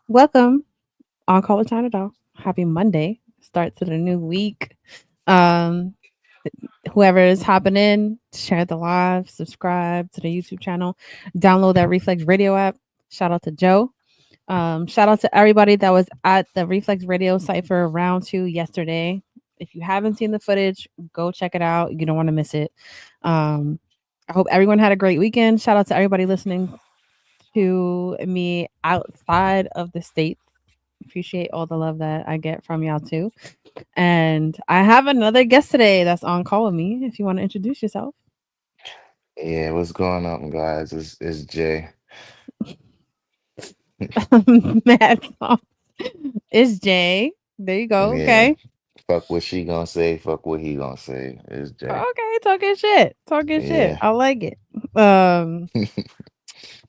Welcome on Call with China Doll. Happy Monday. Start to the new week. Um, Whoever is hopping in, share the live, subscribe to the YouTube channel, download that Reflex Radio app. Shout out to Joe. Shout out to everybody that was at the Reflex Radio Cypher round two yesterday. If you haven't seen the footage, go check it out. You don't want to miss it. Um, I hope everyone had a great weekend. Shout out to everybody listening to me outside of the state. Appreciate all the love that I get from y'all too. And I have another guest today that's on call with me. If you want to introduce yourself, Yeah, what's going on, guys? It's Jay. Matt, it's Jay. There you go. Yeah, Okay. fuck what she gonna say, fuck what he gonna say. It's Jay. Okay. Talking shit. Talking shit. Yeah. I like it. Um.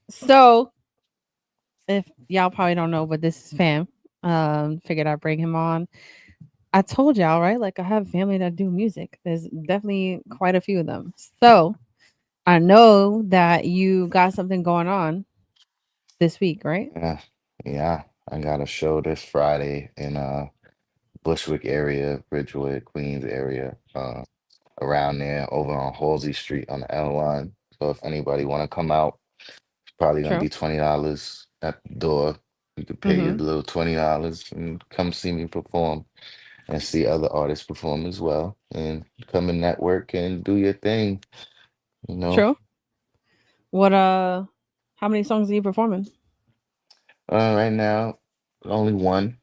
So if y'all probably don't know, but this is Fam. Figured I'd bring him on. I told y'all, right? Like I have family that do music. There's definitely quite a few of them. So I know that you got something going on this week, right? Yeah. Yeah. I got a show this Friday in Bushwick area, Bridgewood, Queens area, around there over on Halsey Street on the L line. So if anybody wanna come out, it's probably gonna True. be $20 at the door. You could pay your Mm-hmm. little $20 and come see me perform and see other artists perform as well and come and network and do your thing, you know. True. What how many songs are you performing? Right now, only one.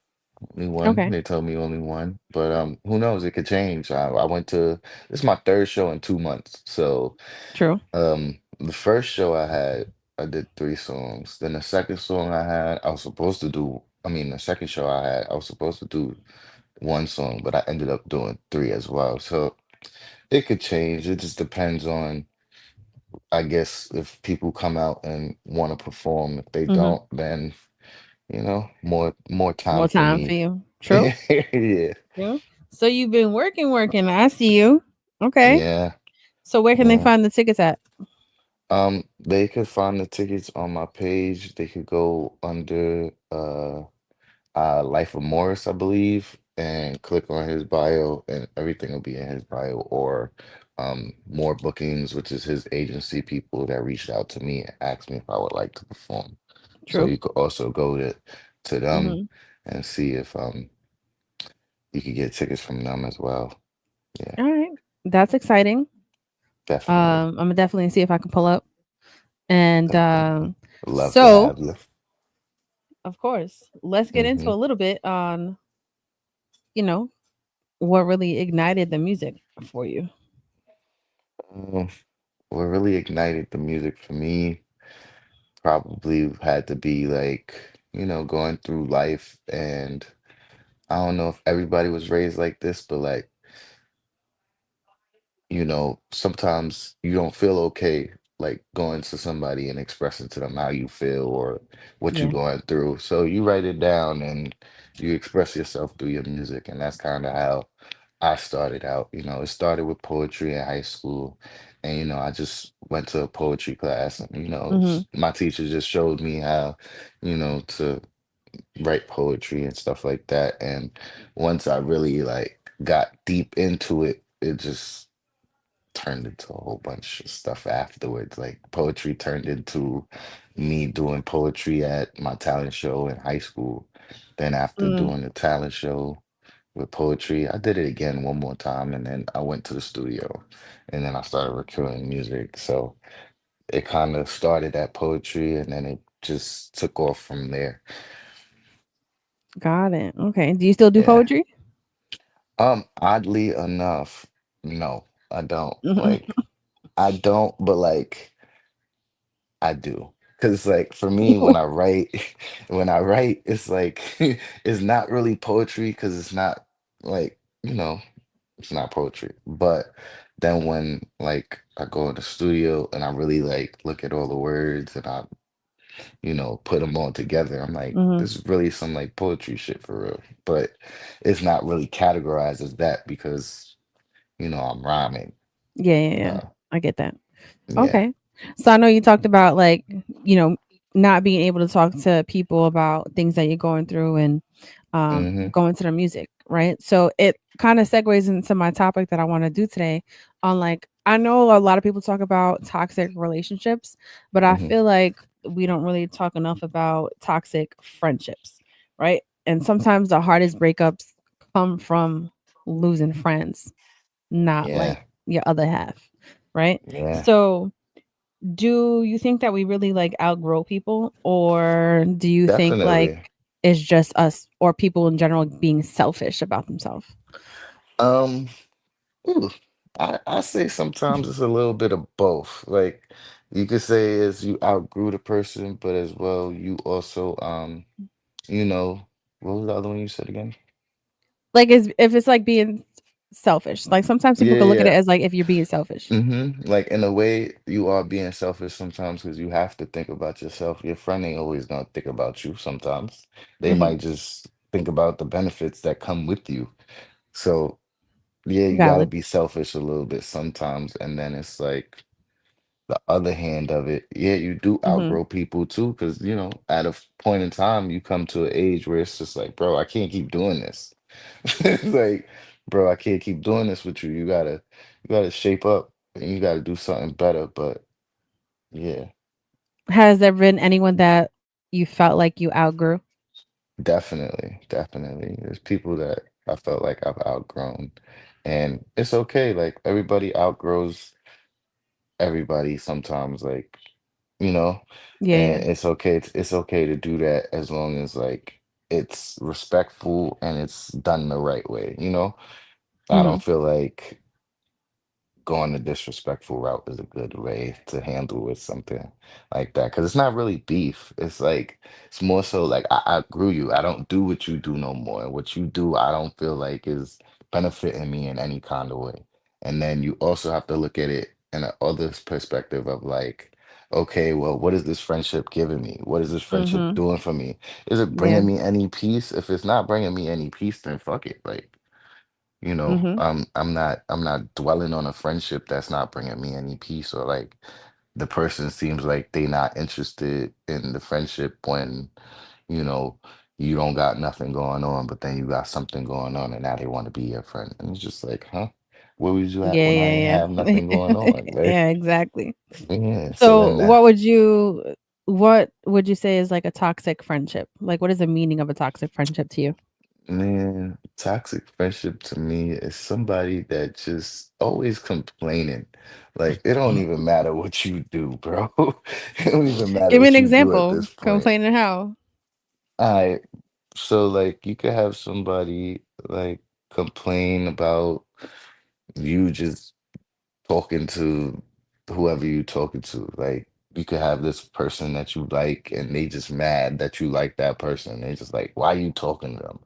Only one. Okay. They told me only one. But who knows? It could change. I went to this is my third show in 2 months. So True. the first show I had, I did three songs. Then the second song I had, I was supposed to do, I mean, the second show I had, I was supposed to do one song, but I ended up doing three as well. So it could change. It just depends on, I guess, if people come out and want to perform. If they Mm-hmm. don't, then more time More for time for me. you. True. Yeah. True. So you've been working. I see you. Okay. Yeah. So where can they Yeah. find the tickets at? They could find the tickets on my page. They could go under Life of Morris, I believe, and click on his bio and everything will be in his bio or More Bookings, which is his agency people that reached out to me and asked me if I would like to perform. So True. you could also go to them Mm-hmm. and see if you could get tickets from them as well. Yeah, All right. That's exciting. definitely. I'm gonna definitely see if I can pull up. And Definitely. Love to so have you. of course, let's get into Hmm. a little bit on, you know, what really ignited the music for you. Um, what really ignited the music for me probably had to be like, going through life. And I don't know if everybody was raised like this, but like, sometimes you don't feel okay like going to somebody and expressing to them how you feel or what you're Yeah. going through. So you write it down and you express yourself through your music. And that's kind of how I started out. It started with poetry in high school. And, I just went to a poetry class and, Mm-hmm. my teacher just showed me how, to write poetry and stuff like that. And once I really like got deep into it, it just turned into a whole bunch of stuff afterwards. Like poetry turned into me doing poetry at my talent show in high school. Then after Mm, doing the talent show with poetry, I did it again one more time and then I went to the studio and then I started recording music. So it kind of started at poetry and then it just took off from there. got it. Okay. Do you still do Yeah. poetry? Oddly enough, no, I don't. Mhm. Like I don't, but like I do. Cause like for me, when I write, when I write, it's like it's not really poetry because it's not like, it's not poetry. But then when like I go in the studio and I really like look at all the words and I, put them all together, I'm like, Mhm. this is really some like poetry shit for real. But it's not really categorized as that because, I'm rhyming. Yeah, yeah, yeah. Uh, I get that. yeah. Okay. So I know you talked about like, you know, not being able to talk to people about things that you're going through and Hmm. going to the music, right? So it kind of segues into my topic that I want to do today on like I know a lot of people talk about toxic relationships, but I Hmm. feel like we don't really talk enough about toxic friendships, right? And sometimes the hardest breakups come from losing friends, not like Yeah. your other half, right? Yeah. So do you think that we really like outgrow people, or do you think like Definitely. it's just us or people in general being selfish about themselves? Um, ooh, I say sometimes it's a little bit of both. Like you could say is you outgrew the person, but as well you also you know, what was the other one you said again? Like, is if it's like being selfish. Like sometimes people Yeah, can look at it yeah. as like if you're being selfish. Like in a way, you are being selfish sometimes because you have to think about yourself. Your friend ain't always gonna think about you sometimes. They Hmm. might just think about the benefits that come with you. So yeah, you gotta Valid. be selfish a little bit sometimes. And then it's like the other hand of it, yeah, you do Hmm. outgrow people too, because at a point in time, you come to an age where it's just like, bro, I can't keep doing this. It's like, bro, I can't keep doing this with you. You gotta shape up and you gotta do something better. But yeah, Has there been anyone that you felt like you outgrew? definitely, definitely. There's people that I felt like I've outgrown, and it's okay. Like everybody outgrows everybody sometimes. Like you know, Yeah, yeah. and it's okay to do that as long as like it's respectful and it's done the right way. I Hmm. don't feel like going the disrespectful route is a good way to handle with something like that because it's not really beef. It's like it's more so like I outgrew you. I don't do what you do no more. What you do, I don't feel like is benefiting me in any kind of way. And then you also have to look at it in a other perspective of like, okay, well, what is this friendship giving me? What is this friendship Hmm. doing for me? Is it Yeah. bringing me any peace? If it's not bringing me any peace, then fuck it. Like Hmm. I'm not dwelling on a friendship that's not bringing me any peace or like the person seems like they not interested in the friendship when, you know, you don't got nothing going on, but then you got something going on and now they want to be your friend. And it's just like, huh? Where was you at Yeah, when I ain't yeah, have nothing going yeah. on? Like, Yeah, exactly. yeah. So So then that what would you say is like a toxic friendship? Like what is the meaning of a toxic friendship to you? Man, toxic friendship to me is somebody that just always complaining. Like, it don't even matter what you do, bro. It don't even matter Give me an what you do at example. this point. Complaining how? All right, so like you could have somebody like complain about you just talking to whoever you talking to. Like you could have this person that you like and they just mad that you like that person. They just like, why you talking to them?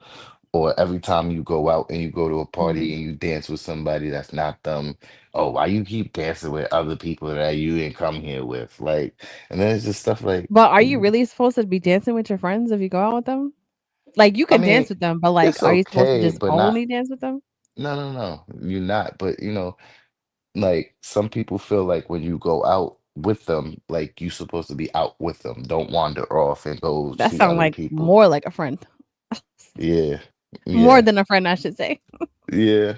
Or every time you go out and you go to a Mhm. party and you dance with somebody that's not them, oh, why you keep dancing with other people that you didn't come here with? Like, and then it's just stuff like, But are you really supposed to be dancing with your friends if you go out with them? Like you I could dance mean, with them, but like it's are you supposed to okay, just but not, only dance with them? no, no, no, you're not. But like some people feel like when you go out with them, like you're supposed to be out with them. Don't wander off and go That see sounds other like people. more like a friend. Yeah, More yeah, than a friend, I should say. yeah,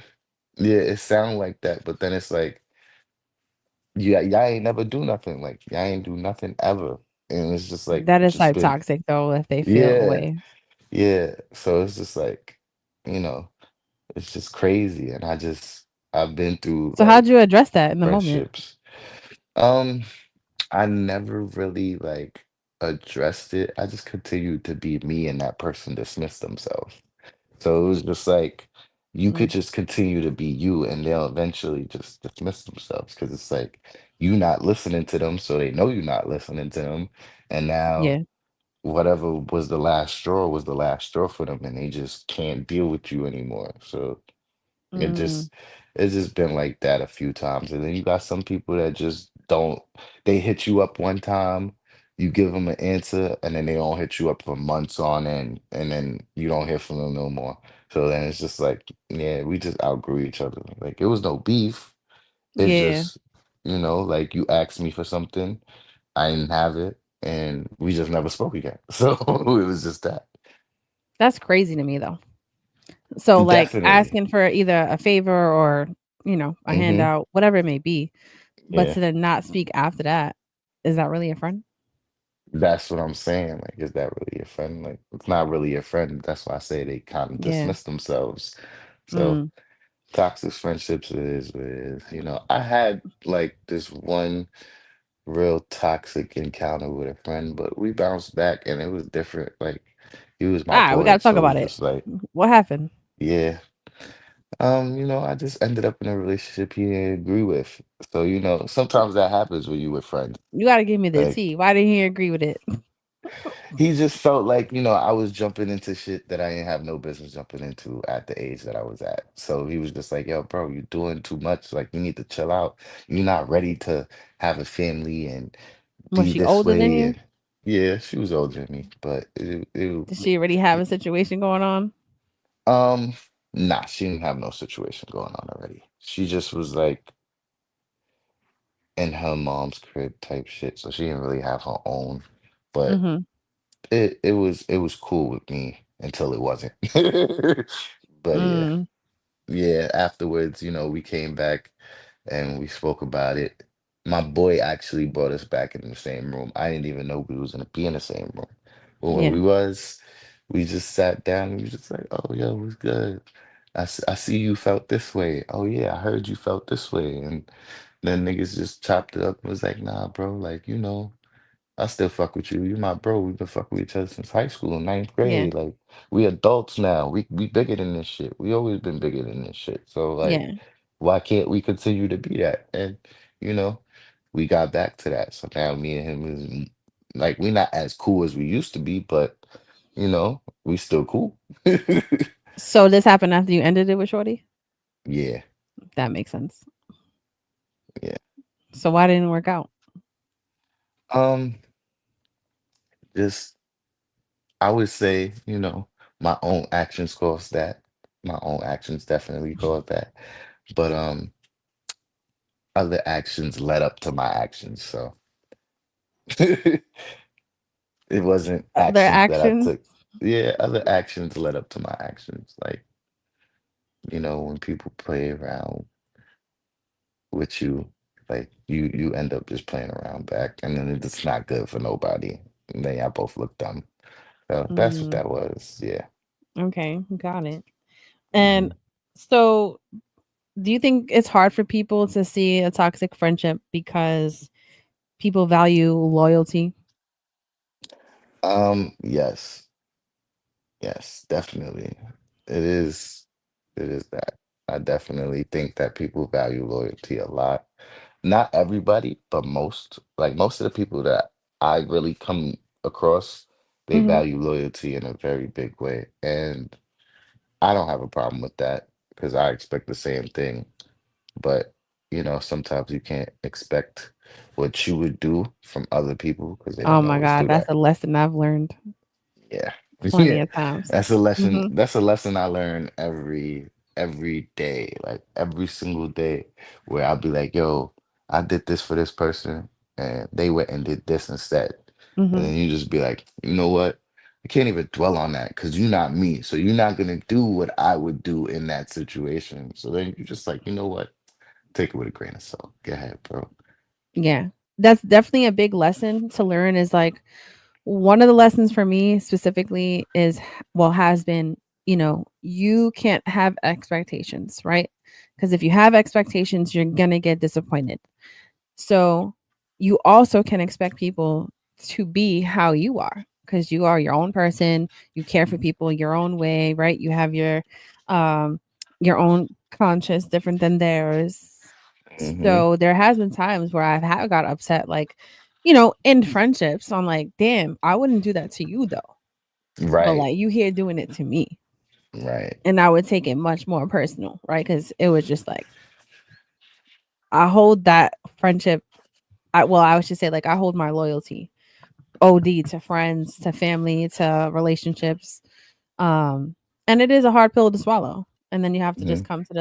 yeah. It sounds like that, but then it's like, yeah, y'all ain't never do nothing. Like y'all ain't do nothing ever. And it's just like That is just type been toxic though if they feel yeah, away. yeah. So it's just like, you know, it's just crazy. And I've been through So how'd like you address that in the moment? friendships. Um, I never really like addressed it. I just continued to be me and that person dismissed themselves. So it was just like you could Mm, just continue to be you and they'll eventually just dismiss themselves because it's like you not listening to them, so they know you're not listening to them. And now yeah. whatever was the last straw for them and they just can't deal with you anymore. So it Mm, just it's just been like that a few times. And then you got some people that just don't they hit you up one time, you give them an answer, and then they don't hit you up for months on end, and then you don't hear from them no more. So then it's just like, yeah, we just outgrew each other. Like it was no beef. It's yeah. just, like you asked me for something, I didn't have it. and we just never spoke again. So it was just that. That's crazy to me though. So like Definitely. asking for either a favor or, a Hmm. handout, whatever it may be, but Yeah. to then not speak after that, is that really a friend? That's what I'm saying. Like, is that really a friend? Like, it's not really a friend. That's why I say they kind of Yeah. dismiss themselves. So Mm. toxic friendships is what it is. I had like this one real toxic encounter with a friend, but we bounced back and it was different. Like, he was my We got boy, to talk so it about was it. just like, What happened? yeah. I just ended up in a relationship he didn't agree with. So, sometimes that happens when you with friends. You got to give me the Like, tea. Why didn't he agree with it? he just felt like, I was jumping into shit that I didn't have no business jumping into at the age that I was at. So he was just like, yo, bro, you're doing too much. Like, you need to chill out. You're not ready to have a family and Was be she this older than way. you? And yeah, she was older than me, but Did she already have a situation going on? um, nah, she didn't have no situation going on already. She just was like in her mom's crib type shit. So she didn't really have her own. But Mm-hmm. it was cool with me until it wasn't. But yeah. Mm. Yeah, afterwards, we came back and we spoke about it. My boy actually brought us back in the same room. I didn't even know we was gonna be in the same room. But when Yeah. we just sat down and we was just like, oh, yo, what's good? I see you felt this way. Oh yeah, I heard you felt this way. And then niggas just chopped it up and was like, nah, bro, like, I still fuck with you. You my bro. We've been fucking with each other since high school, ninth Yeah. grade. Like, we adults now. We bigger than this shit. We always been bigger than this shit. So like, Yeah. why can't we continue to be that? And you know, we got back to that. So now me and him is like, we not as cool as we used to be, but we still cool. So this happened after you ended it with Shorty? Yeah, That makes sense. yeah. So why didn't it work out? Um, just I would say, my own actions caused that. My own actions definitely caused that. But other actions led up to my actions. So it wasn't Other actions that I actions? took. Yeah, other actions led up to my actions. Like, when people play around with you, like you end up just playing around back, and then it's not good for nobody. And then y'all both look dumb. So that's what Mm, that was. Yeah. okay, got it. Hmm. And so do you think it's hard for people to see a toxic friendship because people value loyalty? Yes. Yes, definitely. It is it is that. I definitely think that people value loyalty a lot. Not everybody, but most. Like most of the people that I really come across, they Mhm. value loyalty in a very big way. And I don't have a problem with that because I expect the same thing. But, sometimes you can't expect what you would do from other people because they Oh don't my always god, do that's that. a lesson I've learned Yeah. plenty Yeah. of times. That's a lesson. Mhm. That's a lesson I learn every day, like every single day, where I'll be like, yo, I did this for this person and they went and did this instead. And Mhm. then you just be like, you know what? I can't even dwell on that because you're not me. So you're not gonna do what I would do in that situation. So then you're just like, you know what? Take it with a grain of salt. Go ahead, bro. Yeah. That's definitely a big lesson to learn is like one of the lessons for me specifically is well has been, you can't have expectations, right? Because if you have expectations, you're going to get disappointed. So you also can expect people to be how you are because you are your own person. You care for people your own way, right? You have um your own conscience different than theirs. Hmm. So there has been times where got upset, like, in friendships. I'm like, damn, I wouldn't do that to you though. But Right. like you here doing it to me. Right. And I would take it much more personal, right? Because it was just like I hold that friendship. I should say like I hold my loyalty OD to friends, to family, to relationships. Um, and it is a hard pill to swallow. And then you have to just Hmm. come to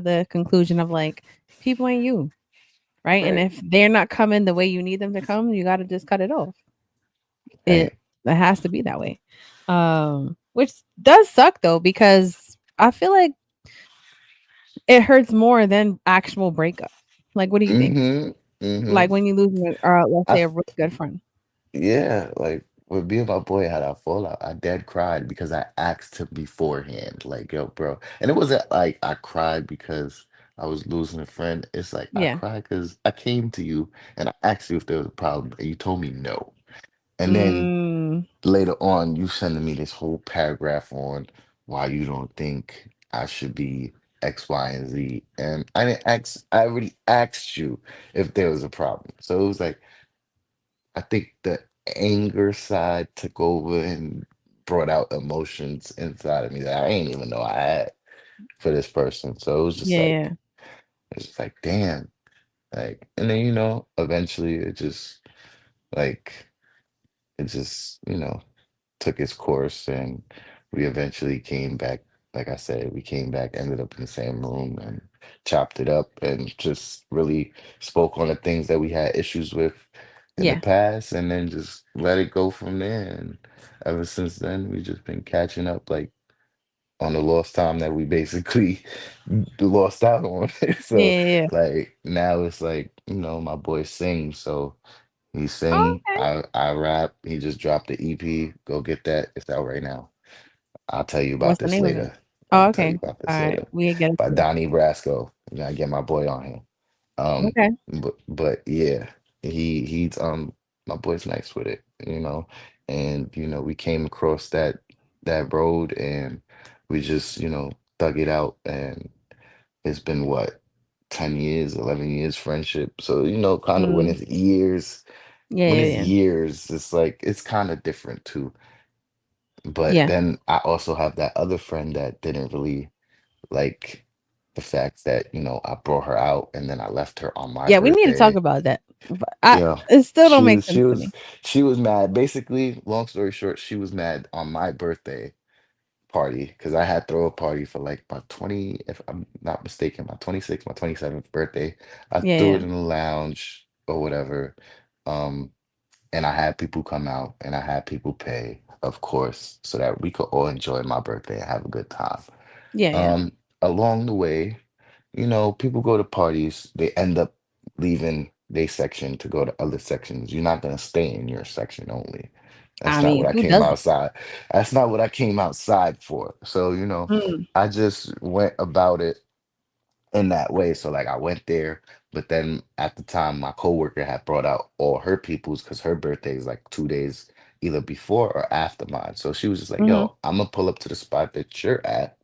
the conclusion of like people ain't you, right? And Right. if they're not coming the way you need them to come, you got to just cut it off. It Right. it has to be that way. Which does suck though, because I feel like it hurts more than actual breakup. Like, what do you think? Mm-hmm. Mm-hmm. Like when you lose, let's I say, a f- really good friend. yeah, like when me and my boy had our fallout, I dead cried because I asked him beforehand, like, yo, bro. And it wasn't like I cried because I was losing a friend. It's like I Yeah. cried because I came to you and I asked you if there was a problem, and you told me no. And then Mm, later on, you sending me this whole paragraph on why you don't think I should be X, Y, and Z. And I didn't ask, I already asked you if there was a problem. So it was like, I think the anger side took over and brought out emotions inside of me that I ain't even know I had for this person. So it was just yeah, yeah, like, it's just like, damn. Like, and then, eventually like, it just, took its course and we eventually came back. Like I said, we came back, ended up in the same room and chopped it up and just really spoke on the things that we had issues with in the yeah, past and then just let it go from there. And ever since then, we just been catching up like on the lost time that we basically lost out on. yeah, So yeah, yeah. like now it's like, my boy sings, so he Oh, sing, okay. I rap. He just dropped the EP. Go get that. It's out right now. I'll tell you about What's the this name of it? later. Oh, I'll tell you okay. about All this right. later. We get it By too. Donnie Brasco. You gotta get my boy on here. Um, Okay. but yeah, he's my boy's nice with it, and we came across that road and we just dug it out and it's been what 10 years, 11 years friendship. So kind of Mm, yeah, when yeah, it's yeah. years, it's like it's kind of different too. But Yeah. then I also have that other friend that didn't really like the fact that, I brought her out and then I left her on my Yeah, we need to talk birthday. about that. But Yeah. it still don't She make was sense she to was me. she was mad. Basically, long story short, she was mad on my birthday party because I had throw a party for like my 20, if I'm not mistaken, my 26th, my 27th birthday. I Yeah, threw yeah. it in the lounge or whatever. Um, and I had people come out and I had people pay, of course, so that we could all enjoy my birthday and have a good time. Yeah, yeah. Um, Along the way, people go to parties, they end up leaving their section to go to other sections. You're not gonna stay in your section only. That's I not what mean, I who came doesn't? outside. That's not what I came outside for. So, Mm, I just went about it in that way. So like I went there, but then at the time my coworker had brought out all her peoples because her birthday is like 2 days either before or after mine. So she was just like, mhm. yo, I'm gonna pull up to the spot that you're at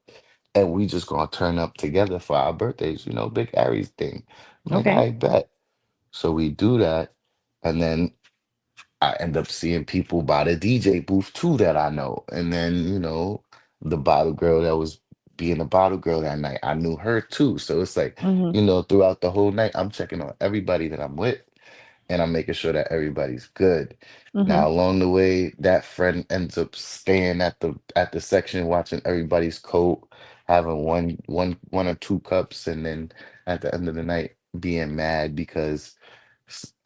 and we just gonna turn up together for our birthdays, big Aries thing. I'm like, Okay. I bet. So we do that, and then I end up seeing people by the DJ booth too that I know. And then, the bottle girl that was being a bottle girl that night, I knew her too. So it's like, Mhm. throughout the whole night, I'm checking on everybody that I'm with and I'm making sure that everybody's good. Mhm. Now, along the way, that friend ends up staying at the section, watching everybody's coat, having one or two cups, and then at the end of the night, being mad because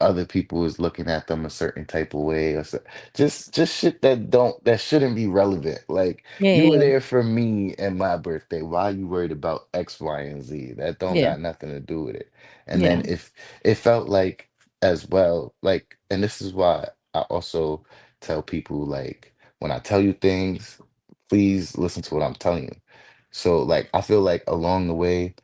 other people is looking at them a certain type of way, or just shit that shouldn't be relevant. Like Yeah, you yeah, were yeah. there for me and my birthday. Why you worried about X, Y, and Z? That don't Yeah. got nothing to do with it. And then Yeah. if it felt like as well, like, and this is why I also tell people like when I tell you things, please listen to what I'm telling you. So like I feel like along the way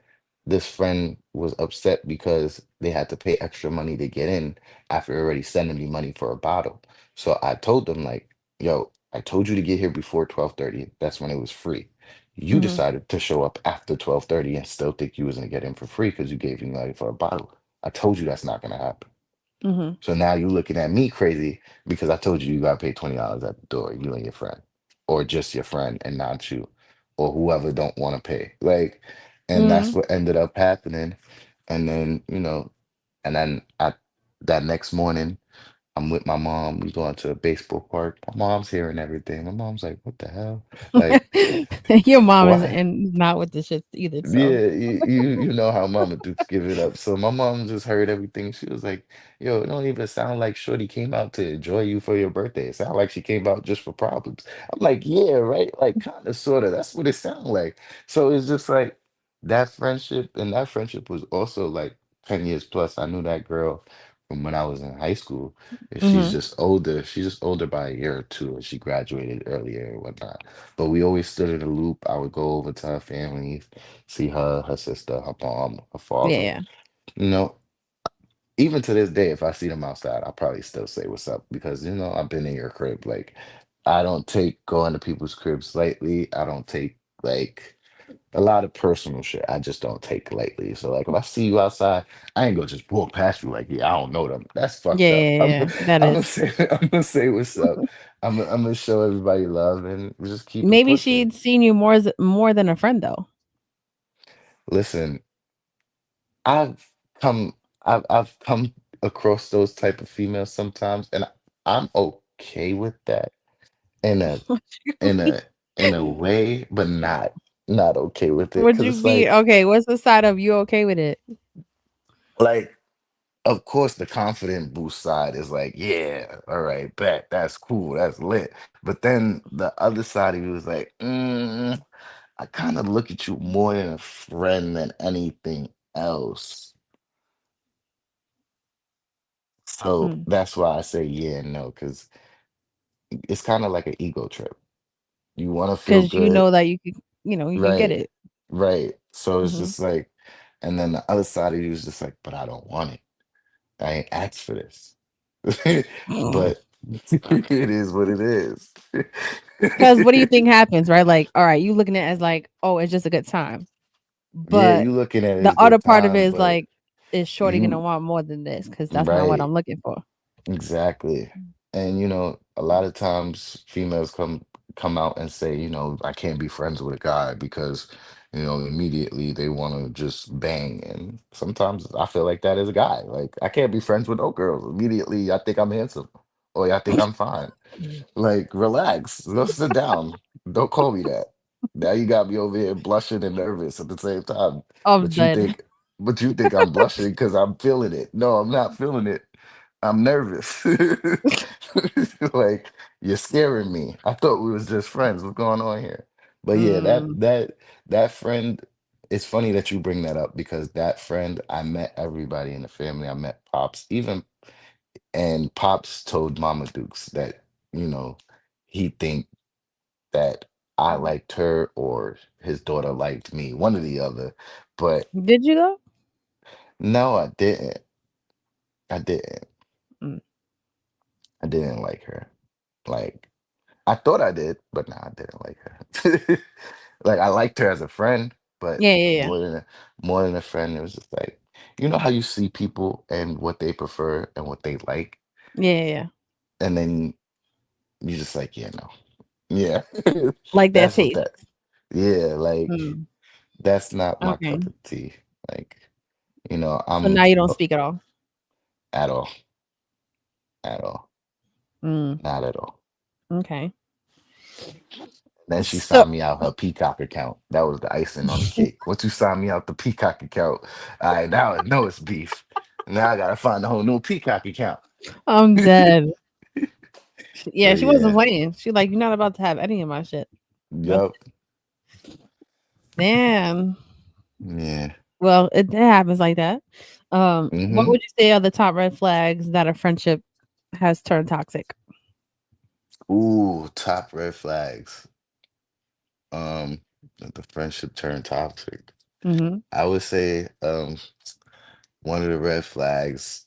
this friend was upset because they had to pay extra money to get in after already sending me money for a bottle. So I told them like, yo, I told you to get here before 12:30. That's when it was free. You Mhm. decided to show up after 12:30 and still think you was gonna get in for free because you gave me money for a bottle. I told you that's not gonna happen. Mhm. So now you're looking at me crazy because I told you you gotta pay $20 at the door, you and your friend, or just your friend and not you, or whoever don't want to pay. Like, and that's Mhm. what ended up happening. And then, and then that next morning. I'm with my mom. We going to a baseball park. My mom's hearing everything. My mom's like, "What the hell? Like, Your mom is why?" and not with the shit either. So Yeah, you know how Mama Dukes give it up. So my mom just heard everything. She was like, "Yo, it don't even sound like Shorty came out to enjoy you for your birthday. It sounded like she came out just for problems." I'm like, "Yeah, right. Like, kind of, sort of. That's what it sounded like." So it's just like that friendship, and that friendship was also like 10 years plus. I knew that girl from when I was in high school. And she's hmm just older. She's just older by a year or two, and she graduated earlier and whatnot. But we always stood in the loop. I would go over to her family, see her, her sister, her mom, her yeah, father. yeah. You know, even to this day, if I see them outside, I'll probably still say what's up because I've been in your crib. Like, I don't take going to people's cribs lightly. I don't take like a lot of personal shit. I just don't take lightly. So like if I see you outside, I ain't gonna just walk past you like, yeah, I don't know them. That's Yeah, fucked up. yeah, I'm yeah. That I'm gonna is. say I'm gonna say what's up. I'm gonna show everybody love and we just keep it Maybe pushing. she'd seen you more than a friend though. Listen, I've come I've come across those type of females sometimes, and I'm okay with that in a What you in mean? a in a way, but not okay with it Would because you it's be okay? What's the side of you okay with it? like of course the confident boost side is like, yeah, all right, bet that's cool, that's lit. But then the other side of you is like, I kind of look at you more than a friend than anything else. So that's why I say yeah and no, because it's kind of like an ego trip. You want to feel Because you good, know that you could get right? it. Right. So it's Hmm just like, and then the other side of you is just like, but I don't want it. I ain't asked for this. But it is what it is. Because what do you think happens, right? Like, all right, you looking at it as like, oh, it's just a good time. Yeah, But you looking at it the as other good part of it time, is but like, is Shorty gonna you want more than this? Because that's not what right. I'm looking for. Exactly. And a lot of times females come out and say, I can't be friends with a guy because, immediately they want to just bang. And sometimes I feel like that as a guy. Like I can't be friends with no girls. Immediately I think I'm handsome or I think I'm fine. Like, relax. Go sit down. Don't call me that. Now you got me over here blushing and nervous at the same time. I'm But you done. think, but you think I'm blushing because I'm feeling it. No, I'm not feeling it. I'm nervous. Like, you're scaring me. I thought we was just friends. What's going on here? But yeah, that Mm. that that friend, it's funny that you bring that up because that friend, I met everybody in the family. I met Pops, even and Pops told Mama Dukes that, you know, he think that I liked her or his daughter liked me, one or the other. But Did you though? no, I didn't. I didn't. Mm. I didn't like her. Like I thought I did, but no, I didn't like her. Like I liked her as a friend, but Yeah, yeah, yeah, more than a friend, it was just like, you know how you see people and what they prefer and what they like, yeah, yeah, yeah. and then you just like, yeah, no. Yeah. Like their That's what taste. that yeah, like Mm. that's not my Okay. cup of tea. Like, So I'm now you don't speak at all. at all, at all, Mm. not at all. Okay. Then she So signed me out her Peacock account. That was the icing on the cake. Once you sign me out the Peacock account, all right, now I know it's beef. Now I gotta find a whole new Peacock account. I'm dead. Yeah, But she wasn't yeah, playing. She like, you're not about to have any of my shit. No. yup, Damn. yeah. Well, it happens like that. What Mm-hmm. would you say are the top red flags that a friendship has turned toxic? Ooh, top red flags. Um, that the friendship turned toxic. Mhm. I would say, one of the red flags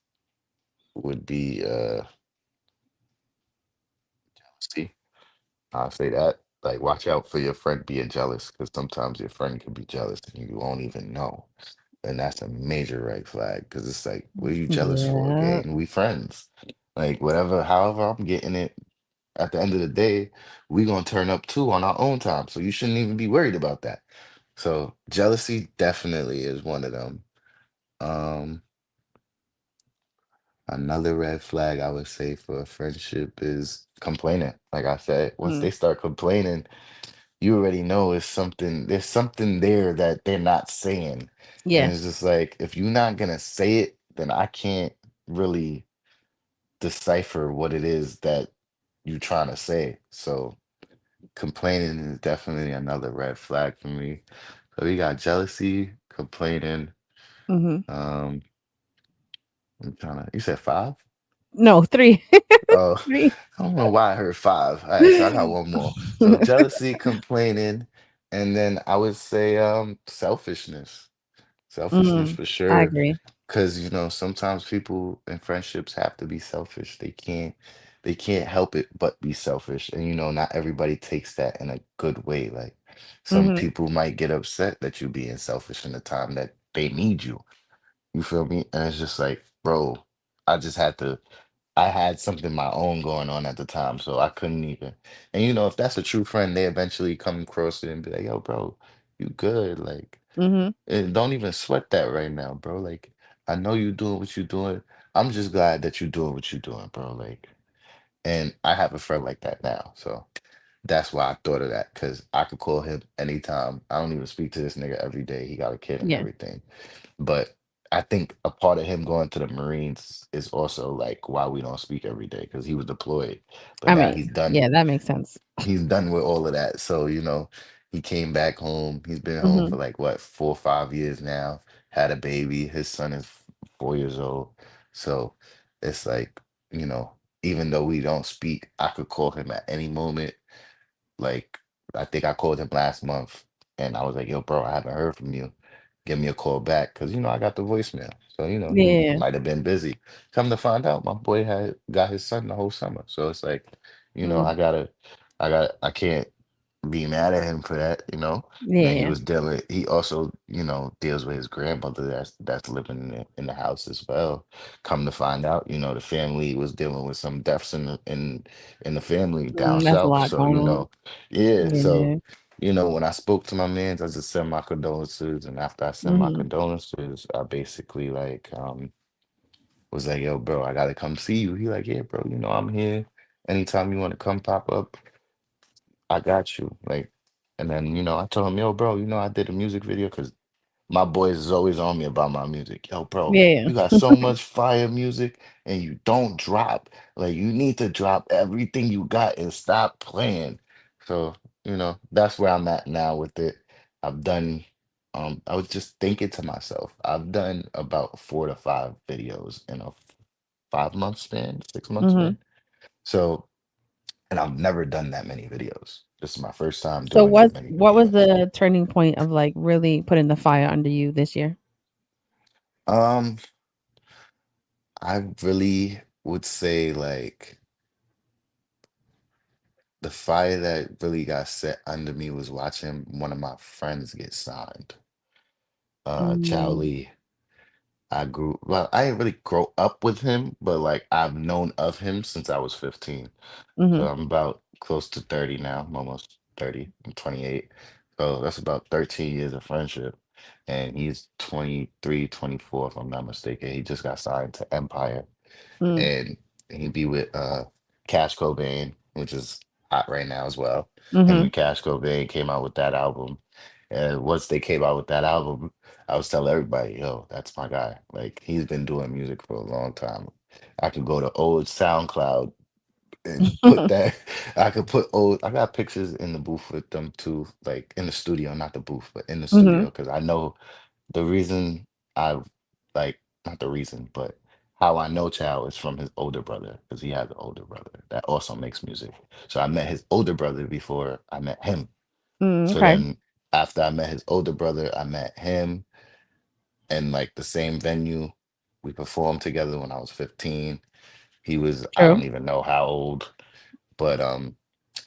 would be see, I'll say that. Like, watch out for your friend being jealous, because sometimes your friend can be jealous and you won't even know. And that's a major red flag because it's like, what are you jealous for, Yeah. gang? We friends. Like, whatever, however I'm getting it, at the end of the day, we gonna turn up too on our own time. So you shouldn't even be worried about that. So jealousy definitely is one of them. Um, Another red flag I would say for a friendship is complaining. Like I said, once Mm. they start complaining, you already know it's something, there's something there that they're not saying. And Yeah. it's just like, if you're not gonna say it, then I can't really decipher what it is that you're trying to say. So complaining is definitely another red flag for me. So we got jealousy, complaining. Hmm. Um, I'm trying to, you said five? No, three. Oh, Three. I don't know why I heard five. All right, so I got one more. So jealousy, complaining, and then I would say selfishness. Selfishness Mm, for I sure. agree. Because sometimes people in friendships have to be selfish. They can't help it but be selfish. And not everybody takes that in a good way. Like some Hmm. people might get upset that you being selfish in the time that they need you. You feel me? And it's just like, bro, I just had to I had something my own going on at the time, so I couldn't even. And if that's a true friend, they eventually come across it and be like, "Yo, bro, you good? Like, Hmm. don't even sweat that right now, bro. Like, I know you doing what you're doing. I'm just glad that you're doing what you're doing, bro. Like, and I have a friend like that now, so that's why I thought of that because I could call him anytime. I don't even speak to this nigga every day. He got a kid and Yeah. everything. But I think a part of him going to the Marines is also like why we don't speak every day because he was deployed, but I now mean, he's done. yeah, that makes sense. He's done with all of that. So he came back home. He's been home for Hmm. like what 4 or 5 years now. Had a baby. His son is 4 years old. So it's like you know, even though we don't speak, I could call him at any moment like, I think I called him last month and I was like, yo, bro, I haven't heard from you. Give me a call back. Cause I got the voicemail. So, he Yeah. might have been busy. Come to find out, my boy had got his son the whole summer. So it's like, Mm. I can't be mad at him for that, And then Yeah. he also, deals with his grandmother that's living in the house as well. Come to find out, the family was dealing with some deaths in the family down Mm, that's a south. lot So, going on. yeah. So, Yeah. when I spoke to my mans, I just sent my condolences. And after I sent my Hmm. condolences, I basically was like, yo, bro, I gotta come see you. He like, yeah, bro, I'm here. Anytime you want to come pop up, I got you. Like, and then, I told him, yo, bro, I did a music video because my boys is always on me about my music. Yo, bro, Yeah. you got so much fire music and you don't drop. Like, you need to drop everything you got and stop playing. So, that's where I'm at now with it. I've done, I was just thinking to myself, I've done about 4 to 5 videos in a 5 month span, 6 month Hmm. span. So, and I've never done that many videos. This is my first time So doing that many what was videos. the turning point of like really putting the fire under you this year? Um, I really would say like the fire that really got set under me was watching one of my friends get signed. Chow Mm. Lee. Well, I didn't really grow up with him, but like I've known of him since I was 15. So Mhm. I'm about close to 30 now. I'm almost 30. I'm 28. So that's about 13 years of friendship. And he's 23, 24, if I'm not mistaken. He just got signed to Empire. Mm. And he'd be with Cash Cobain, which is hot right now as well. Him Mhm. and Cash Cobain came out with that album. And once they came out with that album, I was telling everybody, yo, that's my guy. Like he's been doing music for a long time. I could go to old SoundCloud and put that. I could put old. I got pictures in the booth with them too, like in the studio, not the booth, but in the studio, Mhm. because I know the reason I like not the reason, but how I know Chow is from his older brother because he has an older brother that also makes music. So I met his older brother before I met him. Mm, So okay. then after I met his older brother, I met him in like the same venue. We performed together when I was 15. He was I True. don't even know how old, but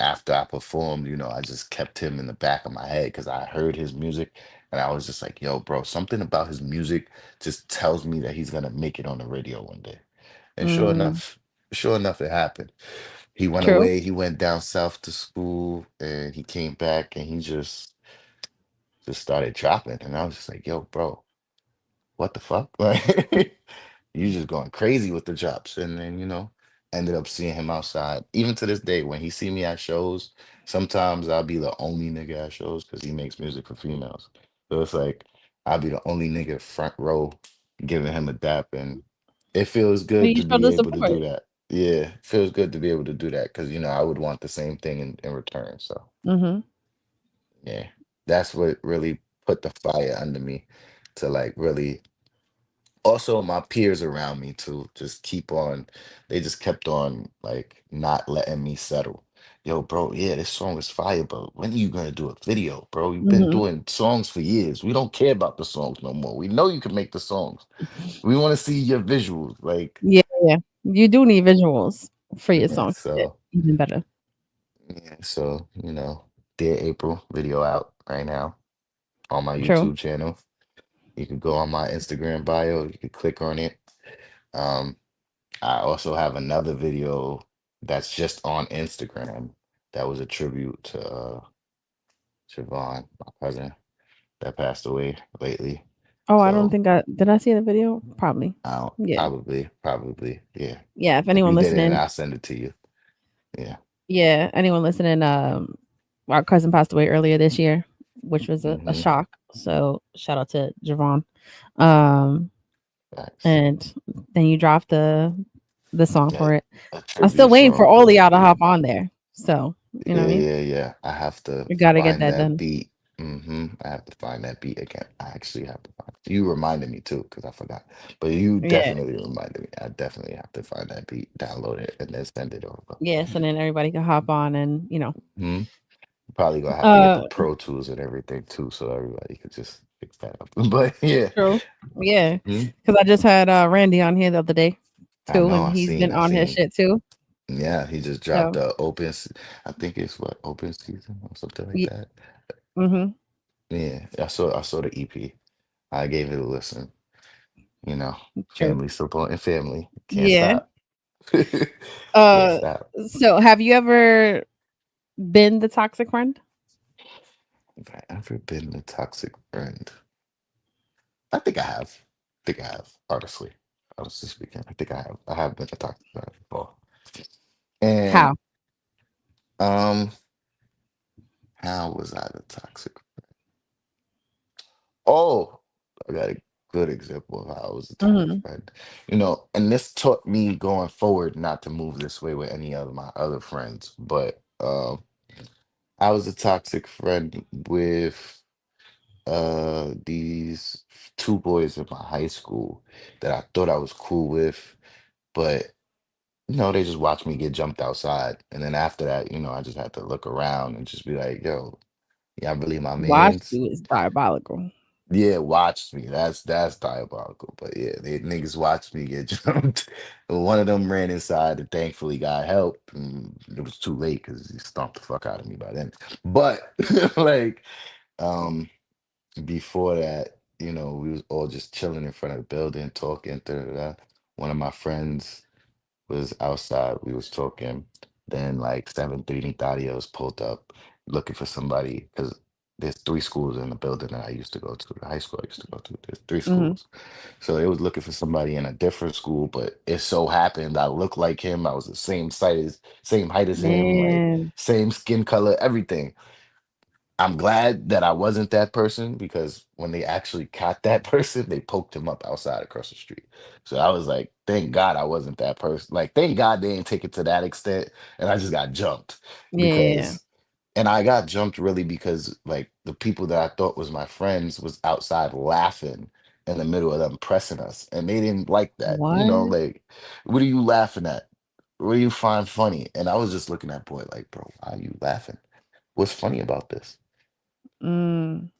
after I performed, I just kept him in the back of my head because I heard his music and I was just like, yo, bro, something about his music just tells me that he's gonna make it on the radio one day. And Mm, sure enough, it happened. He went true. away, he went down south to school and he came back and he just started dropping. And I was just like, yo, bro, what the fuck? Like You just going crazy with the drops. And then, ended up seeing him outside. Even to this day, when he see me at shows, sometimes I'll be the only nigga at shows because he makes music for females. So it's like I'll be the only nigga front row giving him a dap, and it feels good You to show be the able to support. do that. Yeah, it feels good to be able to do that because I would want the same thing in return. So Hmm. yeah, that's what really put the fire under me to like really, also my peers around me to just keep on, they just kept on like not letting me settle. Yo, bro, yeah, this song is fire, but when are you gonna do a video, bro? You've been Hmm. doing songs for years. We don't care about the songs no more. We know you can make the songs. We want to see your visuals. Like, Yeah, yeah. You do need visuals for your yeah, song to get so even better. yeah, so Dear April video out right now on my True. YouTube channel. You can go on my Instagram bio, you can click on it. Um, I also have another video that's just on Instagram that was a tribute to Siobhan, my cousin that passed away lately. Oh, I don't So think I did. I see the video? Probably. I'll Yeah. probably, yeah. Yeah. If If anyone you didn't, listening, I'll send it to you. Yeah. yeah, anyone listening, our cousin passed away earlier this year, which was a Mm-hmm. shock. So shout out to Javon. Um, Facts. and then you dropped the song Yeah, for it. a I'm still tribute waiting for song all of for y'all it. to Yeah. hop on there. So you know Yeah, what I mean? yeah, yeah. I have to We gotta get find that that done. beat. I have to find that beat again. I actually have to find it. You reminded me too, because I forgot. But you Yeah. definitely reminded me. I definitely have to find that beat, download it, and then send it over. Yes, and then everybody can hop on and Hmm. Probably gonna have to get the uh Pro Tools and everything too, so everybody could just fix that up. But yeah. true. Yeah. Mhm. Because I just had Randy on here the other day I too, know. and he's been I on his seen. shit too. Yeah, he just dropped So the I think it's what, open season or something like yeah. that. Hmm. Yeah, I saw the EP. I gave it a listen. You know, True. family supporting family. Can't Yeah. stop. Can't Uh stop. so have you ever been the toxic friend? Have I ever been a toxic friend? I think I have. I think I have, honestly. Honestly speaking, I think I have. I have been a toxic friend before. And How? um, how was I the toxic? Oh, I got a good example of how I was a toxic Hmm. friend. And this taught me going forward not to move this way with any of my other friends. But I was a toxic friend with these two boys in my high school that I thought I was cool with, but they just watched me get jumped outside. And then after that, I just had to look around and just be like, yo, yeah, I really my Watched mans. you is diabolical. Yeah, watched me. That's diabolical. But yeah, they niggas watched me get jumped. And one of them ran inside and thankfully got help. And it was too late because he stomped the fuck out of me by then. But like, um, before that, we was all just chilling in front of the building, talking. Da, da, da. One of my friends was outside. We was talking. Then like 7:30 Thaddeus pulled up looking for somebody because there's three schools in the building that I used to go to. The high school I used to go to. There's three Hmm. schools. So they was looking for somebody in a different school, but it so happened I looked like him. I was the same height as him, like Man. same skin color, everything. I'm glad that I wasn't that person because when they actually caught that person, they poked him up outside across the street. So I was like, thank God I wasn't that person. Like, thank God they didn't take it to that extent. And I just got jumped Yeah. because, and I got jumped really because like the people that I thought was my friends was outside laughing in the middle of them pressing us. And they didn't like that. What? Like, what are you laughing at? What do you find funny? And I was just looking at boy like, bro, why are you laughing? What's funny about this? Mm.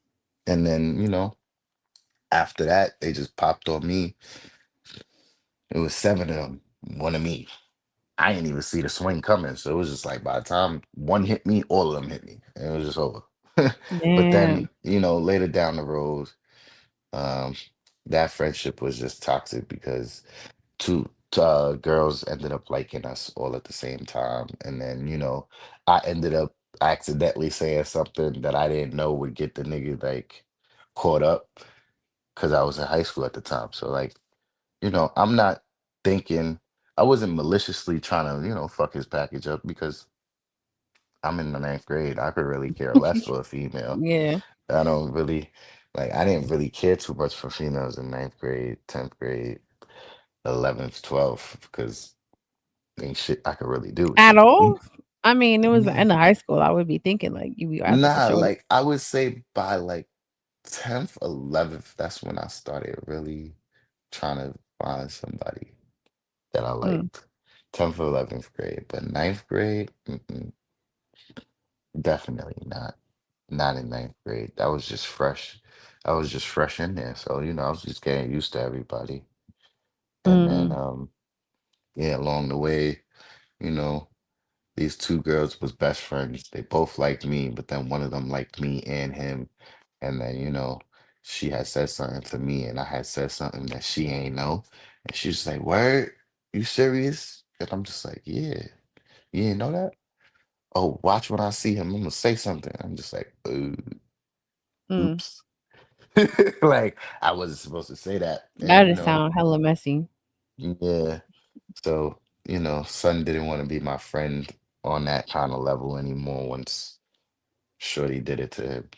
And then, after that, they just popped on me. It was seven of them, one of me. I didn't even see the swing coming. So it was just like by the time one hit me, all of them hit me. And it was just over. But then, Damn. later down the road, um, that friendship was just toxic because two girls ended up liking us all at the same time. And then, I ended up accidentally saying something that I didn't know would get the nigga like caught up because I was in high school at the time. So like I'm not thinking, I wasn't maliciously trying to, fuck his package up because I'm in the ninth grade. I could really care less for a female. Yeah. I don't really I didn't really care too much for females in ninth grade, 10th grade, 11th, 12th, because ain't shit I could really do with At you. all? I mean, it was Mm, in the high school. I would be thinking like you be after the Nah, show. I would say by 10th, 11th, that's when I started really trying to find somebody that I Mm, liked. 10th or 11th grade, but ninth grade, definitely not. Not in ninth grade. That was just fresh. I was just fresh in there. So, I was just getting used to everybody. And then, mm, yeah, along the way, you know, these two girls was best friends. They both liked me, but then one of them liked me and him. And then, she had said something to me and I had said something that she ain't know. And she was like, Word, you serious? And I'm just like, Yeah, you didn't know that? Oh, watch when I see him. I'm gonna say something. I'm just like, mm. oops. Like I wasn't supposed to say that. And That just sound hella messy. yeah. So, son didn't want to be my friend on that kind of level anymore once Shorty did it to him.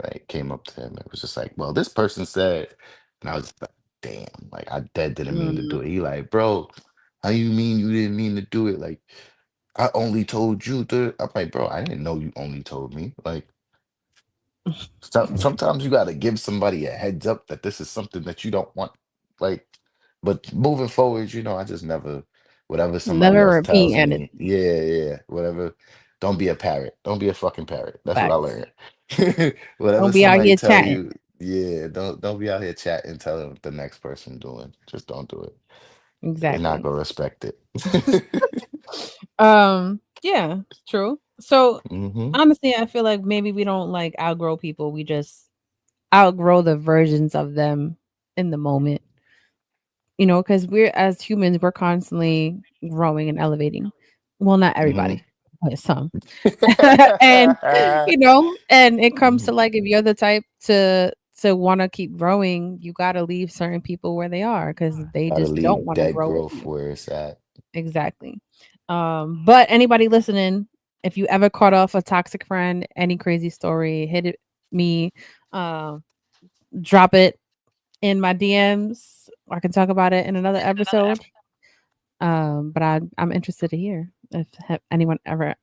Like came up to him. It was just like, well, this person said, and I was just like, damn, I dead didn't mean to Mm. do it. He like, bro, how you mean you didn't mean to do it? Like, I only told you to. I'm like, bro, I didn't know you only told me. Like, sometimes you got to give somebody a heads up that this is something that you don't want. Like, but moving forward, I just never, whatever somebody Never else repeat tells and it me, yeah, yeah, whatever. Don't be a parrot. Don't be a fucking parrot. That's what I facts. learned. Whatever Don't be out somebody here tell chatting. you, yeah, don't be out here chatting, telling what the next person doing. Just don't do it. They're not Exactly. gonna respect it. Yeah, true. So Hmm. honestly, I feel like maybe we don't like outgrow people. We just outgrow the versions of them in the moment. Because we're as humans, we're constantly growing and elevating. Well, not Hmm. everybody, but some. And and it comes to Hmm. like if you're the type to want to keep growing, you got to leave certain people where they are because they Gotta just don't leave want to dead grow with growth you. where it's at. Exactly. But anybody listening, if you ever caught off a toxic friend, any crazy story, me, uh, drop it in my DMs. I can talk about it in another episode. But I'm interested to hear if anyone ever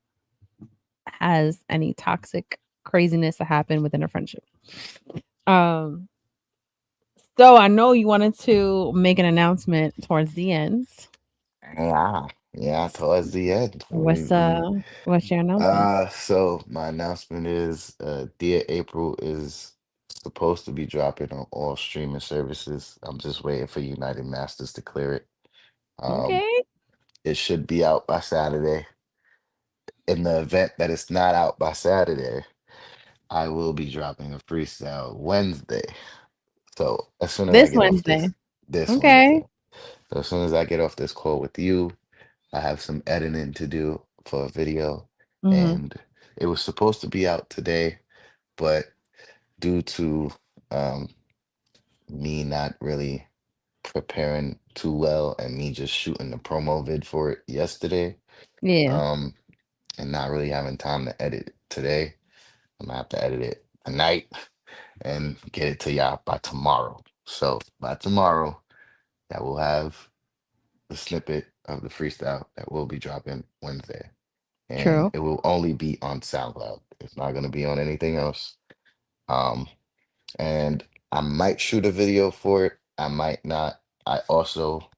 has any toxic craziness that happened within a friendship. Um, so I know you wanted to make an announcement towards the end. Yeah, yeah, towards the end. What's your announcement? So my announcement is Dear April is supposed to be dropping on all streaming services. I'm just waiting for United Masters to clear it. Um, Okay. it should be out by Saturday. In the event that it's not out by Saturday, I will be dropping a freestyle Wednesday. So as soon as I This get off Wednesday. this Okay. Wednesday, so as soon as I get off this call with you, I have some editing to do for a video, Mhm. and it was supposed to be out today, but due to um, me not really preparing too well and me just shooting the promo vid for it yesterday, Yeah. um, and not really having time to edit it today, I'm gonna have to edit it tonight and get it to y'all by tomorrow. So by tomorrow, that will have the snippet of the freestyle that will be dropping Wednesday. And True. it will only be on SoundCloud. It's not going to be on anything else. Um, and I might shoot a video for it. I might not. I also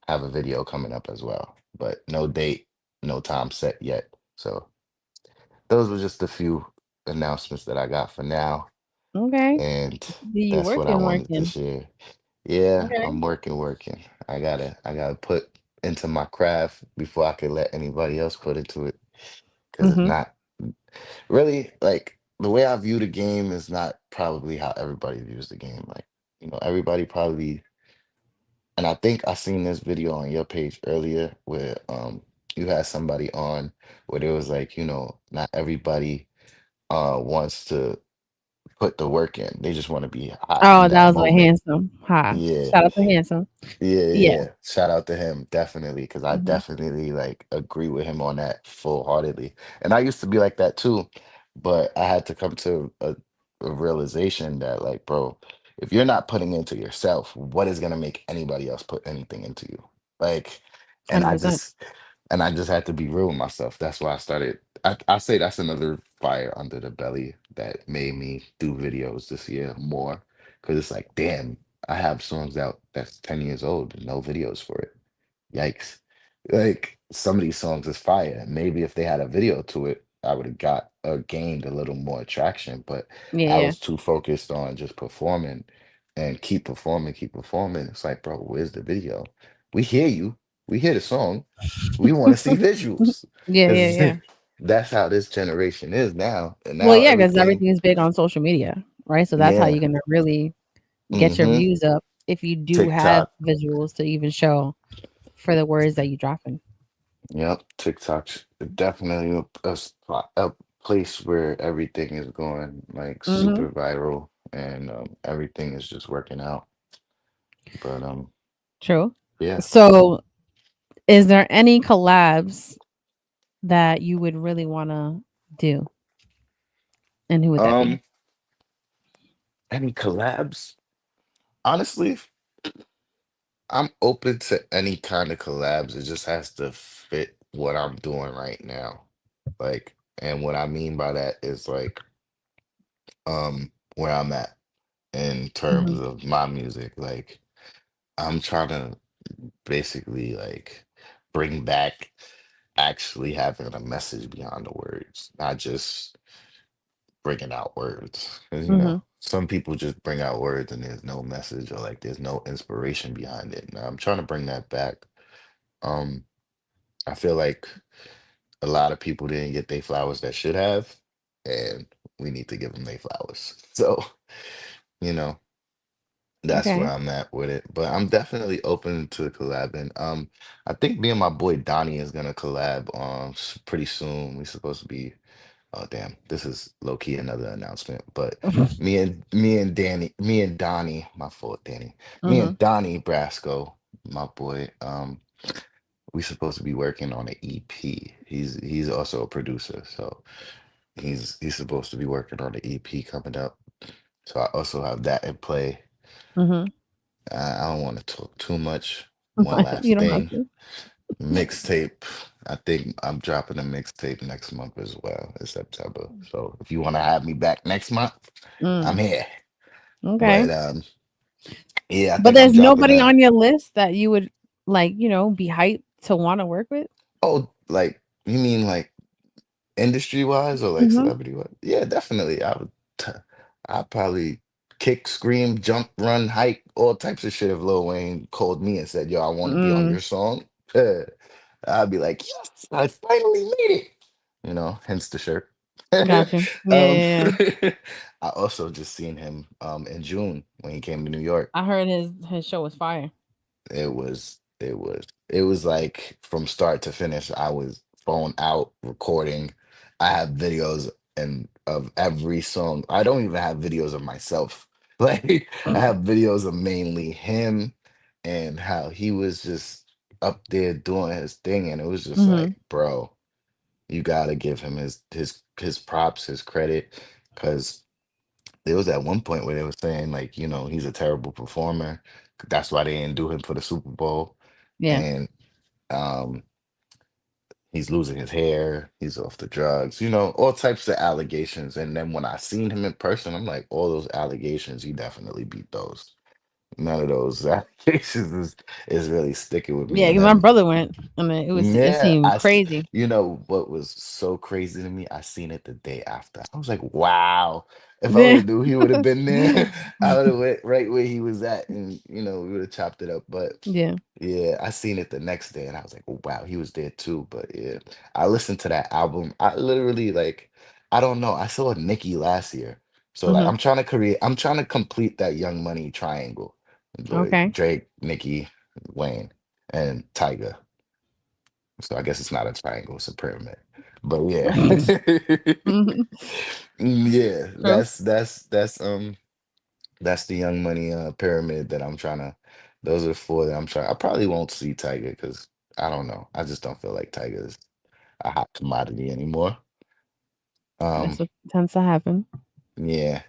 have a video coming up as well, but no date, no time set yet. So those were just a few announcements that I got for now, Okay. and Do you that's what I wanted to working? share. Yeah, Okay. I'm working. I gotta put into my craft before I can let anybody else put into it. Because it's Mhm. not really the way I view the game is not probably how everybody views the game. Everybody probably, and I think I seen this video on your page earlier where you had somebody on where there was not everybody wants to put the work in. They just want to be hot in Oh, that that was like moment. handsome. Ha. Yeah. Shout out to handsome. Yeah, yeah, Yeah. yeah. Shout out to him, definitely, because I Hmm. definitely like agree with him on that full-heartedly. And I used to be like that too, but I had to come to a realization that, like, bro, if you're not putting into yourself, what is gonna make anybody else put anything into you? Like, and I 100%. just and I just had to be real with myself. That's why I started. I say that's another fire under the belly that made me do videos this year more. Because it's like, damn, I have songs out that's 10 years old and no videos for it. Yikes. Like some of these songs is fire. Maybe if they had a video to it, I would have got gained a little more traction. But Yeah, I yeah. was too focused on just performing and keep performing, keep performing. It's like, bro, where's the video? We hear you. We hear the song. We want to see visuals. Yeah, yeah, Because yeah. that's how this generation is now. And Well, now yeah, because everything, everything is big on social media, right? So that's how yeah. you're gonna really get your Hmm. views up if you do have TikTok. visuals to even show for the words that you dropping. Yep, TikTok's definitely a place where everything is going like Hmm. super viral and everything is just working out. But True. yeah. So, is there any collabs that you would really want to do, and who would that be? Um, any collabs? Honestly, I'm open to any kind of collabs. It just has to fit what I'm doing right now. Like, and what I mean by that is like where I'm at in terms Hmm. of my music. Like, I'm trying to basically like bring back actually having a message beyond the words, not just bringing out words. 'Cause, you Hmm. know, some people just bring out words and there's no message or like there's no inspiration behind it. And I'm trying to bring that back. Um, I feel like a lot of people didn't get their flowers that should have, and we need to give them their flowers. So, you know, that's where Okay. I'm at with it. But I'm definitely open to collabing. I think me and my boy Donnie is gonna collab pretty soon. We're supposed to be, oh damn, this is low key another announcement. But me and Donnie, my fault, Danny. Me Hmm. and Donnie Brasco, my boy, we supposed to be working on an EP. He's also a producer, so he's supposed to be working on an EP coming up. So I also have that in play. Hmm. I don't want to talk too much. One You last don't have thing, to. mixtape. I think I'm dropping a mixtape next month as well, in September. So if you want to have me back next month, I'm Mm, here. okay. But yeah, I But think I'm there's dropping nobody a. on your list that you would like, be hyped to want to work with. Oh, like you mean like industry wise or like Hmm. celebrity wise? Yeah, definitely. T- I'd probably kick, scream, jump, run, hike, all types of shit if Lil Wayne called me and said, "Yo, I want to be on Mm, your song." I'd be like, "Yes, I finally made it." Hence the shirt. gotcha. Yeah, um, yeah, yeah. I also just seen him in June when he came to New York. I heard his show was fire. It was like from start to finish, I was phone out recording. I have videos and of every song. I don't even have videos of myself. Like I have videos of mainly him and how he was just up there doing his thing. And it was just Hmm. like, bro, you gotta give him his props, his credit. Cause there was at one point where they were saying like, he's a terrible performer. That's why they didn't do him for the Super Bowl. Yeah. And um, he's losing his hair, he's off the drugs, all types of allegations. And then when I seen him in person, I'm like, all those allegations, he definitely beat those. None of those allegations is really sticking with me. Yeah, And 'cause my then brother went. I mean, it yeah, seemed crazy. you know what was so crazy to me? I seen it the day after. I was like, wow. If I would Yeah. have knew he would have been there, I would have went right where he was at, and we would have chopped it up. But Yeah. yeah, I seen it the next day, and I was like, oh, wow, he was there too. But yeah, I listened to that album. I literally like, I don't know. I saw Nicki last year, so like, Hmm. I'm trying to complete that Young Money triangle. The Okay. Drake, Nicki, Wayne, and Tyga. So I guess it's not a triangle, it's a pyramid. But yeah. Mhm. Yeah, True. that's the Young Money pyramid that I'm trying to. Those are four that I'm trying. I probably won't see Tiger because I don't know. I just don't feel like Tiger is a hot commodity anymore. Um, That's what tends to happen. yeah,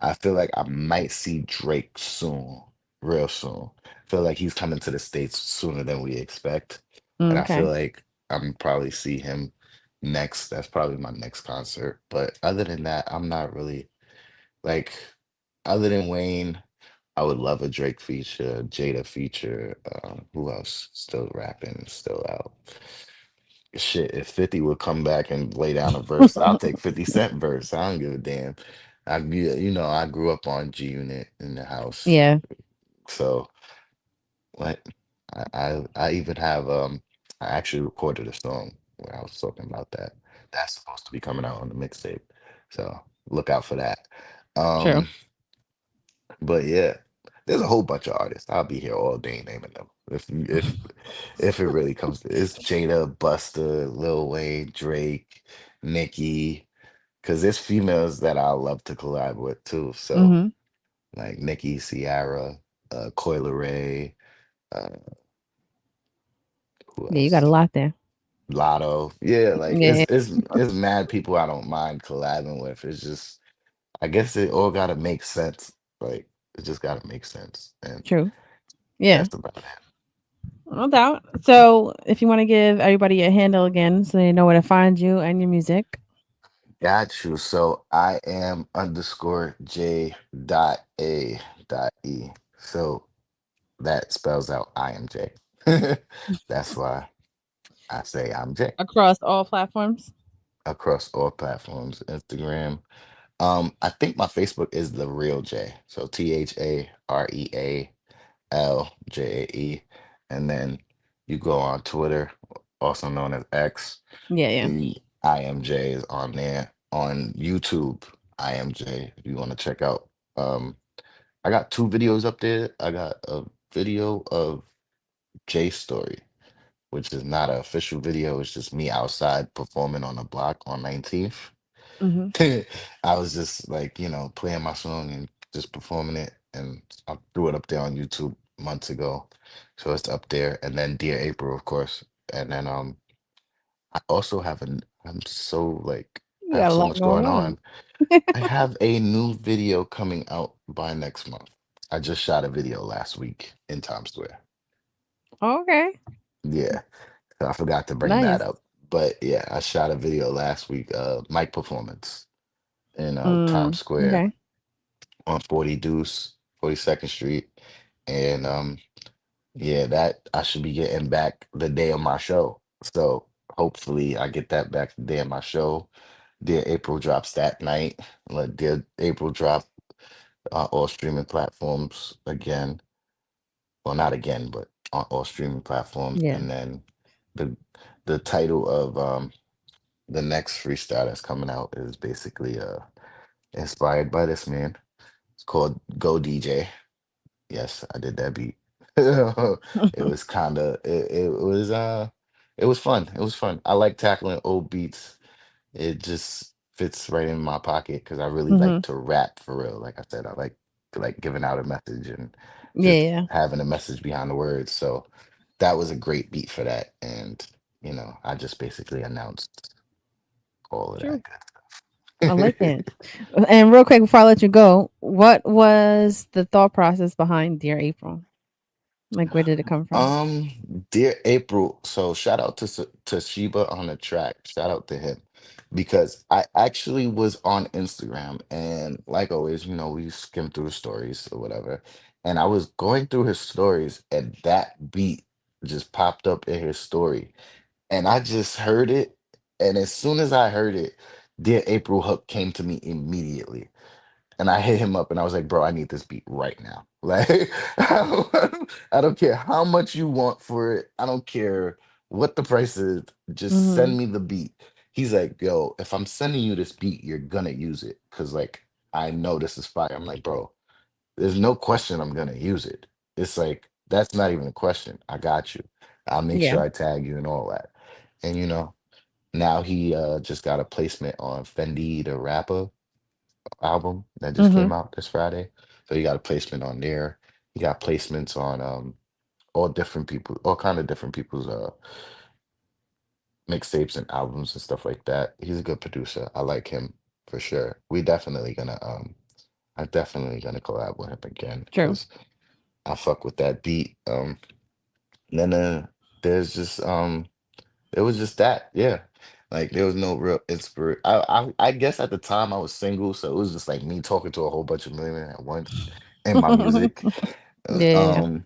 I feel like I might see Drake soon, real soon. Feel like he's coming to the States sooner than we expect, and I feel Okay. like I'm probably see him next. That's probably my next concert. But other than that, I'm not really like. Other than Wayne, I would love a Drake feature, Jada feature. Who else still rapping, still out? Shit, if 50 would come back and lay down a verse, I'll take 50 Cent verse. I don't give a damn. I grew up on G Unit in the house. Yeah. So what I even have I actually recorded a song where I was talking about that. That's supposed to be coming out on the mixtape. So look out for that. True. Um But yeah, there's a whole bunch of artists. I'll be here all day naming them. If it really comes to it's Jada, Buster, Lil Wayne, Drake, Nicki, because there's females that I love to collab with too. So Hmm. like Nicki, Ciara, Coi Leray, uh, who Yeah, you got a else? lot there. Lotto. Yeah, like Yeah. it's mad people I don't mind collabing with. It's just I guess it all gotta make sense. Like it just gotta make sense. And True. Yeah. that's about it. No doubt. So, if you want to give everybody a handle again so they know where to find you and your music. Got you. So I am underscore J dot A dot E. So that spells out I am J. That's why I say I'm J Across all platforms. across all platforms. Instagram. I think my Facebook is the real J. So THAREALJAE. And then you go on Twitter, also known as X. Yeah, yeah. The IMJ is on there. On YouTube, IMJ, if you want to check out. I got two videos up there. I got a video of Jay's story, which is not an official video. It's just me outside performing on a block on 19th. Hmm. I was just like, playing my song and just performing it. And I threw it up there on YouTube months ago. So it's up there. And then Dear April, of course. And then I also I'm so like You I got have a so lot much going going on. on. I have a new video coming out by next month. I just shot a video last week in Times Square. Okay. Yeah, so I forgot to bring that Nice. up. But yeah, I shot a video last week, mic performance in Times Square Okay. on 40 Deuce, 42nd Street. And yeah, that I should be getting back the day of my show. So hopefully I get that back the day of my show. Dear April drops that night. Let Dear April drop all streaming platforms again. Well, not again, but on all streaming platforms. Yeah. And then the the title of the next freestyle that's coming out is basically inspired by this man. It's called Go DJ. Yes, I did that beat. It was kind of it was fun. It was fun. I like tackling old beats. It just fits right in my pocket because I really like Hmm. to rap for real. Like I said, I like giving out a message and Yeah, just yeah. having a message behind the words. So that was a great beat for that. And I just basically announced all of True. that I like good it. And real quick before I let you go, what was the thought process behind Dear April? Like, where did it come from? Um, Dear April, so shout out to Toshiba on the track. Shout out to him because I actually was on Instagram and like always, we skim through the stories or whatever. And I was going through his stories and that beat just popped up in his story. And I just heard it. And as soon as I heard it, Dear April hook came to me immediately. And I hit him up and I was like, bro, I need this beat right now. Like, I don't care how much you want for it. I don't care what the price is. Just Hmm. send me the beat. He's like, yo, if I'm sending you this beat, you're gonna use it. Cause like I know this is fire. I'm like, bro, there's no question I'm gonna use it. It's like, that's not even a question. I got you. I'll make Yeah. sure I tag you and all that. And Now he just got a placement on Fendi the Rapper album that just Mm-hmm. came out this Friday. So he got a placement on there. He got placements on all different people, all kind of different people's mixtapes and albums and stuff like that. He's a good producer. I like him for sure. We definitely gonna I'm definitely gonna collab with him again True. because I fuck with that beat. And then there's just it was just that, yeah. Like there was no real inspiration. I guess at the time I was single, so it was just like me talking to a whole bunch of women at once in my music. Yeah. Um,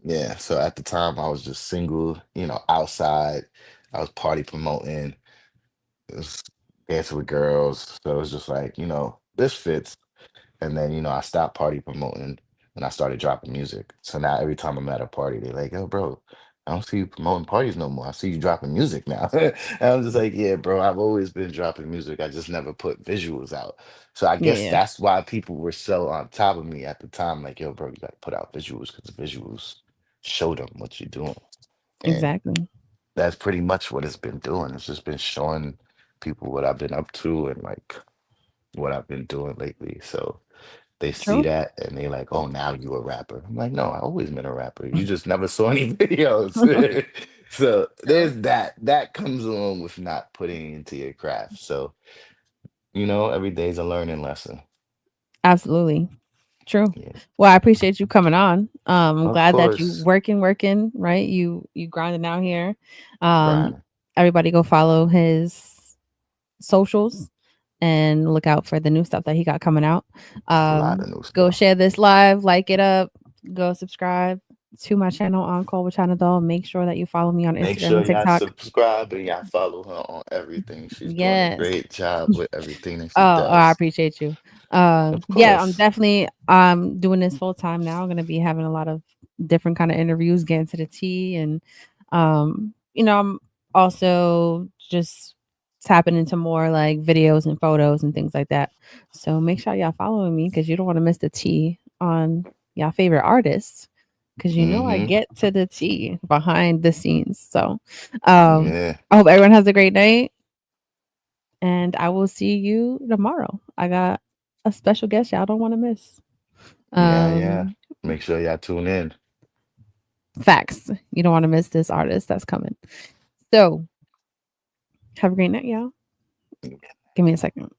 yeah, so at the time I was just single, outside. I was party promoting, it was dancing with girls. So it was just like, this fits. And then, I stopped party promoting and I started dropping music. So now every time I'm at a party, they're like, yo, bro, I don't see you promoting parties no more. I see you dropping music now. And I'm just like, yeah, bro, I've always been dropping music. I just never put visuals out. So I guess Yeah. that's why people were so on top of me at the time. Like, yo, bro, you got to put out visuals because the visuals show them what you're doing. And Exactly. that's pretty much what it's been doing. It's just been showing people what I've been up to and like what I've been doing lately. So they see True. that and they like, oh, now you a rapper. I'm like, no, I always been a rapper. You just never saw any videos. So True. there's that. That comes along with not putting into your craft. So, every day's a learning lesson. Absolutely. True. Yeah. Well, I appreciate you coming on. I'm Of glad that you course. working, right? You grinding out here. Um, Grinding. everybody go follow his socials and look out for the new stuff that he got coming out. A lot of new Go stuff. share this live, like it up, go subscribe to my channel on Call with China Doll. Make sure that you follow me on Make Instagram sure and y'all TikTok. subscribe and y'all follow her on everything. She's doing a Yes. great job with everything that she Oh, I does. appreciate you. Of Yeah, I'm course. definitely doing this full time now. I'm gonna be having a lot of different kind of interviews, getting to the tea, and I'm also just tapping into more like videos and photos and things like that. So make sure y'all following me because you don't want to miss the tea on y'all favorite artists. Because I Mm-hmm. get to the tea behind the scenes. So Yeah. I hope everyone has a great night and I will see you tomorrow. I got a special guest y'all don't want to miss. Yeah, yeah. Um, Make sure y'all tune in. Facts. You don't want to miss this artist that's coming. So, have a great night, y'all. Give me a second.